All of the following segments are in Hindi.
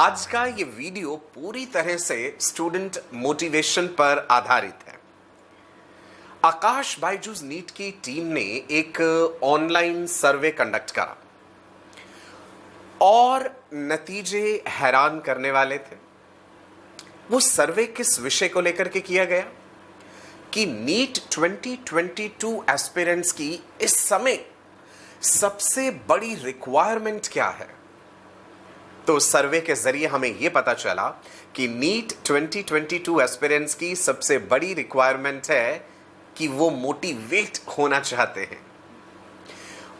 आज का ये वीडियो पूरी तरह से स्टूडेंट मोटिवेशन पर आधारित है। आकाश बायजूस नीट की टीम ने एक ऑनलाइन सर्वे कंडक्ट करा और नतीजे हैरान करने वाले थे। वो सर्वे किस विषय को लेकर के किया गया कि नीट 2022 एस्पिरेंट्स की इस समय सबसे बड़ी रिक्वायरमेंट क्या है। तो सर्वे के जरिए हमें यह पता चला कि नीट 2022 एस्पिरेंट्स की सबसे बड़ी रिक्वायरमेंट है कि वो मोटिवेट होना चाहते हैं,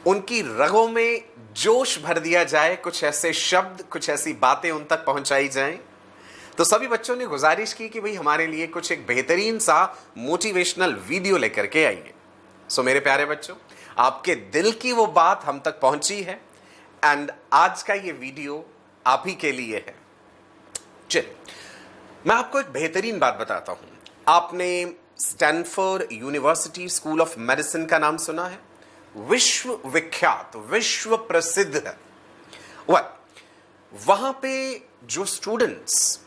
उनकी रगों में जोश भर दिया जाए, कुछ ऐसे शब्द, कुछ ऐसी बातें उन तक पहुंचाई जाएं। तो सभी बच्चों ने गुजारिश की कि भाई हमारे लिए कुछ एक बेहतरीन सा मोटिवेशनल वीडियो लेकर के आइए। सो मेरे प्यारे बच्चों, आपके दिल की वो बात हम तक पहुंची है एंड आज का ये वीडियो आप ही के लिए है। चलिए, मैं आपको एक बेहतरीन बात बताता हूं। आपने Stanford university school of medicine का नाम सुना है? विश्व विख्यात, विश्व प्रसिद्ध है। वहां पे जो स्टूडेंट्स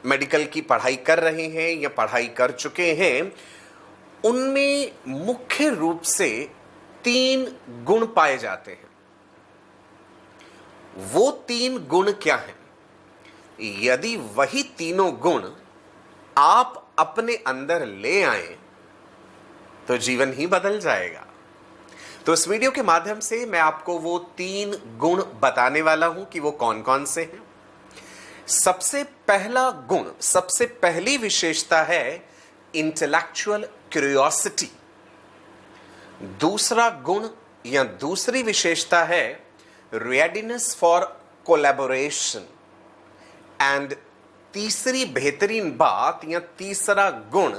मेडिकल की पढ़ाई कर रहे हैं या पढ़ाई कर चुके हैं, उनमें मुख्य रूप से 3 गुण पाए जाते हैं। वो 3 गुण क्या हैं? यदि वही तीनों गुण आप अपने अंदर ले आए तो जीवन ही बदल जाएगा। तो इस वीडियो के माध्यम से मैं आपको वो 3 गुण बताने वाला हूं कि वो कौन कौन से हैं। सबसे पहला गुण, सबसे पहली विशेषता है इंटेलेक्चुअल क्यूरियोसिटी। दूसरा गुण या दूसरी विशेषता है रेडीनेस फॉर कोलैबोरेशन। एंड तीसरी बेहतरीन बात या तीसरा गुण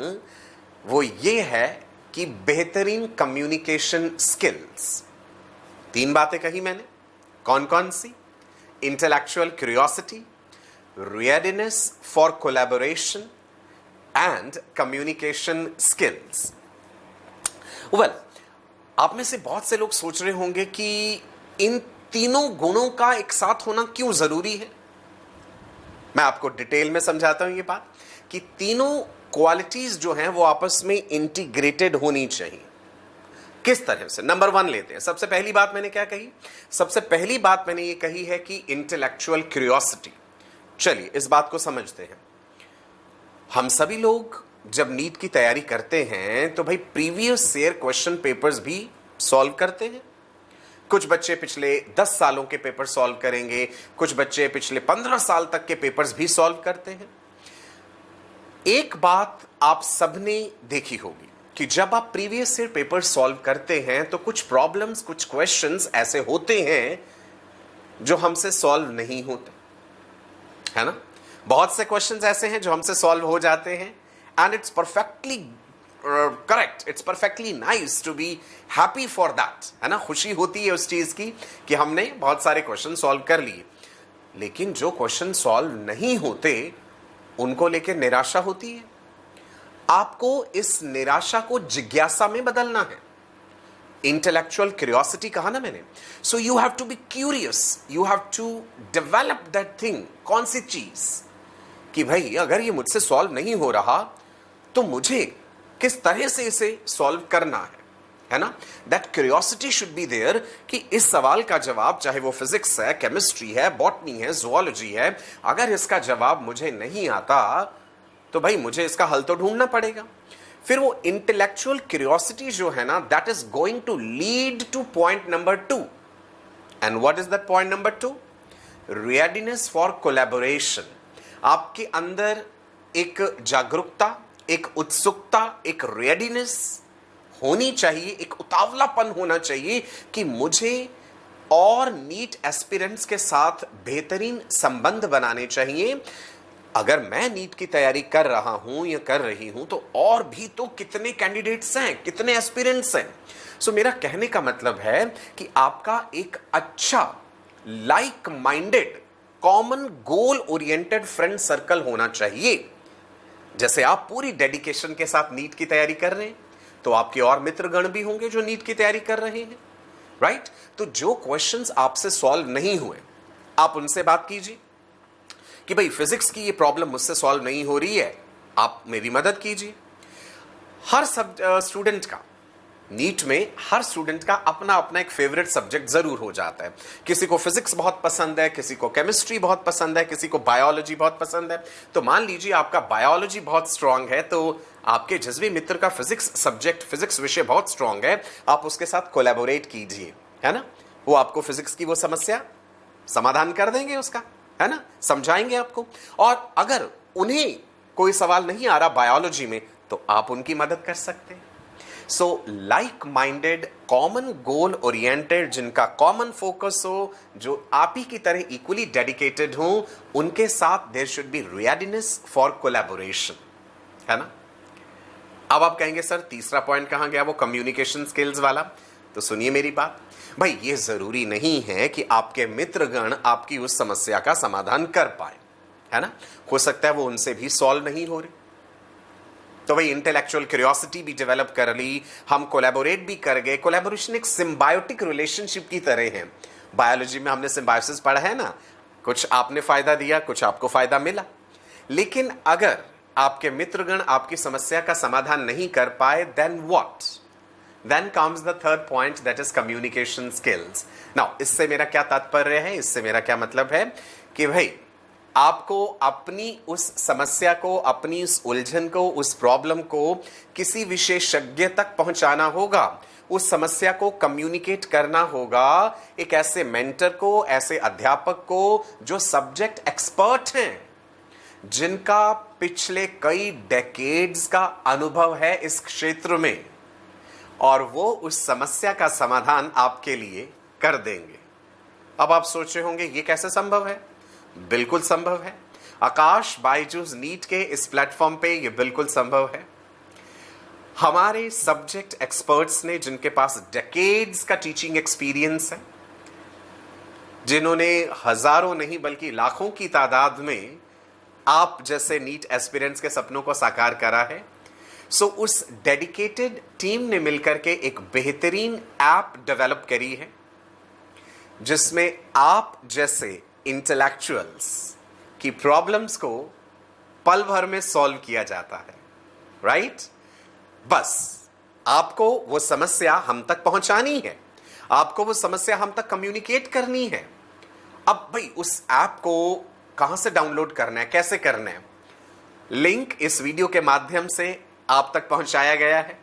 वो ये है कि बेहतरीन कम्युनिकेशन स्किल्स। 3 बातें कही मैंने, कौन कौन सी? Intellectual curiosity, readiness for collaboration and communication skills. Well, आप में से बहुत से लोग सोच रहे होंगे कि इन तीनों गुणों का एक साथ होना क्यों जरूरी है। मैं आपको डिटेल में समझाता हूं ये बात कि तीनों क्वालिटीज जो हैं वो आपस में इंटीग्रेटेड होनी चाहिए। किस तरह से? नंबर 1 लेते हैं। सबसे पहली बात मैंने क्या कही? सबसे पहली बात मैंने ये कही है कि इंटेलेक्चुअल क्यूरियोसिटी। चलिए इस बात को समझते हैं। हम सभी लोग जब नीट की तैयारी करते हैं तो भाई प्रीवियस ईयर क्वेश्चन पेपर्स भी सॉल्व करते हैं। कुछ बच्चे पिछले 10 सालों के पेपर सॉल्व करेंगे, कुछ बच्चे पिछले 15 साल तक के पेपर्स भी सॉल्व करते हैं। एक बात आप सबने देखी होगी कि जब आप प्रीवियस ईयर पेपर सॉल्व करते हैं तो कुछ प्रॉब्लम्स, कुछ क्वेश्चंस ऐसे होते हैं जो हमसे सॉल्व नहीं होते, है ना? बहुत से क्वेश्चंस ऐसे हैं जो हमसे सॉल्व हो जाते हैं and it's perfectly correct, it's perfectly nice to be happy for that, है ना? खुशी होती है उस चीज की कि हमने बहुत सारे क्वेश्चन सॉल्व कर लिए। लेकिन जो क्वेश्चन सॉल्व नहीं होते उनको लेकर निराशा होती है। आपको इस निराशा को जिज्ञासा में बदलना है। इंटेलेक्चुअल क्यूरियोसिटी कहा ना मैंने। So you have to be curious, you have to develop that thing. कौन सी चीज? कि भाई अगर ये मुझसे सॉल्व नहीं हो रहा तो मुझे किस तरह से इसे सॉल्व करना है ना? That curiosity should be there कि इस सवाल का जवाब, चाहे वो फिजिक्स है, केमिस्ट्री है, बॉटनी है, जुओलॉजी है, अगर इसका जवाब मुझे नहीं आता तो भाई मुझे इसका हल तो ढूंढना पड़ेगा। फिर वो इंटेलेक्चुअल क्यूरियोसिटी जो है ना, that is going to lead to point number 2। And what is that point number 2? Readiness for collaboration. आपके अंदर एक जागरूकता, एक उत्सुकता, एक रेडीनेस होनी चाहिए, एक उतावलापन होना चाहिए कि मुझे और नीट एस्पिरेंट्स के साथ बेहतरीन संबंध बनाने चाहिए। अगर मैं नीट की तैयारी कर रहा हूं या कर रही हूं तो और भी तो कितने कैंडिडेट्स हैं, कितने एस्पिरेंट्स हैं। सो मेरा कहने का मतलब है कि आपका एक अच्छा like minded, common goal oriented friend circle होना चाहिए। जैसे आप पूरी डेडिकेशन के साथ नीट की तैयारी कर रहे हैं तो आपके और मित्रगण भी होंगे जो नीट की तैयारी कर रहे हैं, राइट? तो जो क्वेश्चंस आपसे सॉल्व नहीं हुए आप उनसे बात कीजिए, कि भाई फिजिक्स की ये प्रॉब्लम मुझसे सॉल्व नहीं हो रही है, आप मेरी मदद कीजिए। हर सब स्टूडेंट का, नीट में हर स्टूडेंट का अपना अपना एक फेवरेट सब्जेक्ट जरूर हो जाता है। किसी को फिजिक्स बहुत पसंद है, किसी को केमिस्ट्री बहुत पसंद है, किसी को बायोलॉजी बहुत पसंद है। तो मान लीजिए आपका बायोलॉजी बहुत स्ट्रांग है, तो आपके जिस भी मित्र का फिजिक्स सब्जेक्ट, फिजिक्स विषय बहुत स्ट्रांग है, आप उसके साथ कोलैबोरेट कीजिए, है ना। वो आपको फिजिक्स की वो समस्या समाधान कर देंगे उसका, है ना, समझाएंगे आपको। और अगर उन्हें कोई सवाल नहीं आ रहा बायोलॉजी में, तो आप उनकी मदद कर सकते हैं। So like minded, common goal oriented, जिनका कॉमन फोकस हो, जो आप ही की तरह इक्वली डेडिकेटेड हो, उनके साथ there should be readiness for collaboration, है ना। अब आप कहेंगे सर तीसरा पॉइंट कहां गया, वो कम्युनिकेशन स्किल्स वाला। तो सुनिए मेरी बात, भाई ये जरूरी नहीं है कि आपके मित्रगण आपकी उस समस्या का समाधान कर पाए, है ना। हो सकता है वो उनसे भी सॉल्व नहीं हो रही, तो भाई इंटेलेक्चुअल क्यूरियोसिटी भी डेवलप कर ली, हम कोलैबोरेट भी कर गए। कोलैबोरेशन एक सिम्बायोटिक रिलेशनशिप की तरह है। बायोलॉजी में हमने सिम्बायोसिस पढ़ा है ना, कुछ आपने फायदा दिया, कुछ आपको फायदा मिला। लेकिन अगर आपके मित्रगण आपकी समस्या का समाधान नहीं कर पाए, then what? Then comes the third point, that is communication skills. Now इससे मेरा क्या तात्पर्य है, इससे मेरा क्या मतलब है कि भाई आपको अपनी उस समस्या को, अपनी उस उलझन को, उस प्रॉब्लम को किसी विशेषज्ञ तक पहुंचाना होगा। उस समस्या को कम्युनिकेट करना होगा एक ऐसे मेंटर को, ऐसे अध्यापक को जो सब्जेक्ट एक्सपर्ट हैं, जिनका पिछले कई डेकेड्स का अनुभव है इस क्षेत्र में, और वो उस समस्या का समाधान आपके लिए कर देंगे। अब आप सोच रहे होंगे ये कैसे संभव है? बिल्कुल संभव है। आकाश बायजूस नीट के इस प्लेटफॉर्म पे ये बिल्कुल संभव है। हमारे सब्जेक्ट एक्सपर्ट्स ने, जिनके पास डेकेड्स का टीचिंग एक्सपीरियंस है, जिन्होंने हजारों नहीं बल्कि लाखों की तादाद में आप जैसे नीट एस्पिरेंट्स के सपनों को साकार करा है, सो उस डेडिकेटेड टीम ने मिलकर के एक बेहतरीन ऐप डेवलप करी है, जिसमें आप जैसे इंटेलेक्चुअल्स की प्रॉब्लम्स को पल भर में सॉल्व किया जाता है, राइट। बस आपको वो समस्या हम तक पहुंचानी है, आपको वो समस्या हम तक कम्युनिकेट करनी है। अब भाई उस ऐप को कहां से डाउनलोड करना है, कैसे करना है, लिंक इस वीडियो के माध्यम से आप तक पहुंचाया गया है।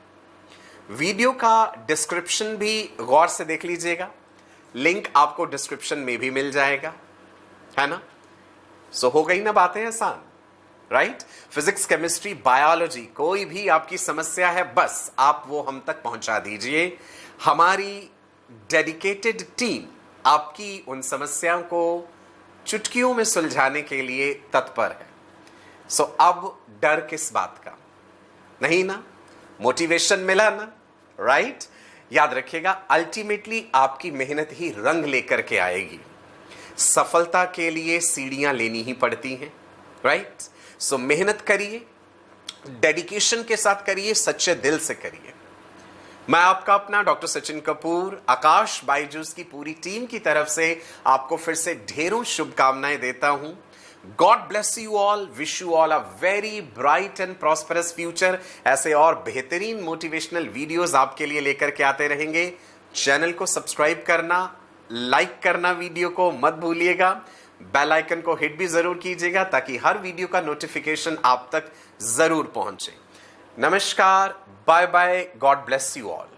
वीडियो का डिस्क्रिप्शन भी गौर से देख लीजिएगा, लिंक आपको डिस्क्रिप्शन में भी मिल जाएगा, है ना। सो हो गई ना बातें आसान, राइट। फिजिक्स, केमिस्ट्री, बायोलॉजी, कोई भी आपकी समस्या है, बस आप वो हम तक पहुंचा दीजिए। हमारी डेडिकेटेड टीम आपकी उन समस्याओं को चुटकियों में सुलझाने के लिए तत्पर है। सो अब डर किस बात का? नहीं ना, मोटिवेशन मिला ना, राइट। याद रखिएगा, अल्टीमेटली आपकी मेहनत ही रंग लेकर के आएगी। सफलता के लिए सीढ़ियां लेनी ही पड़ती हैं, राइट। सो मेहनत करिए, डेडिकेशन के साथ करिए, सच्चे दिल से करिए। मैं आपका अपना डॉक्टर सचिन कपूर, आकाश बायजूस की पूरी टीम की तरफ से आपको फिर से ढेरों शुभकामनाएं देता हूं। God bless you all, wish you all a very bright and prosperous future. ऐसे और बेहतरीन मोटिवेशनल वीडियोस आपके लिए लेकर के आते रहेंगे। चैनल को सब्सक्राइब करना, लाइक करना वीडियो को मत भूलिएगा, बेल आइकन को हिट भी जरूर कीजिएगा ताकि हर वीडियो का नोटिफिकेशन आप तक जरूर पहुंचे। नमस्कार, bye bye, God bless you all.